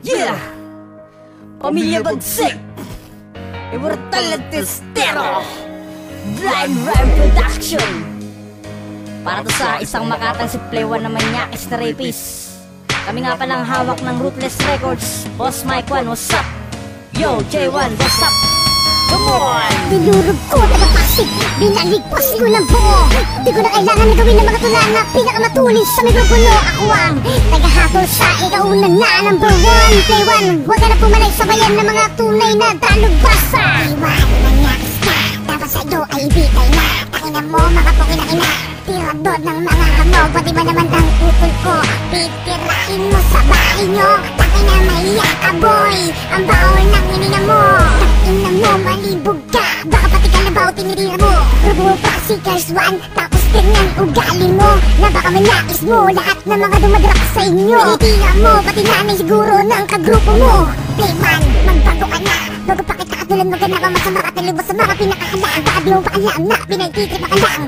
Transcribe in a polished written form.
Yeah! Pamilya Bagsik, Immortal at Testero, Blind Rhyme Production. Para to sa isang Makatang si Play 1 na manyakis na rapist. Kami nga palang hawak ng Ruthless Records. Boss Mike 1, what's up? Yo, J1, what's up? Come on! Dinurog ko, tagapasig, binaligpas ko ng buo. Di ko na kailangan na gawin ng mga tula na pinakamatulis sa mikropono. Ako ang tagahatol sa ikaunan na number 1. Play 1, huwag ka na pumalay sa bayan ng mga tunay na talugbasa. Iwan, manyakis ka, dapat sa'yo ay ibigay na. Takina mo, makapukin na ina, tiradod ng mga hamaw. Pati ba naman ang utol ko, titirahin mo sa bahay nyo. Takina maiyak ka boy, ang bawal ng hininga mo. Takina mo, malibog ka, baka pati ka na baw tinirira mo. Rubo pa si Cars 1, tapos tingnan ugali mo, na baka manakis mo lahat ng mga dumadrak sa inyo. Pinitihan mo, pati nanay siguro ng kagrupo mo. Playman, magbago ka na, bago pa kita katulad mo ganap ang masama katalibos sa mga pinakahalaan. Baka di mo pa alam na pinagtitrip ka lang.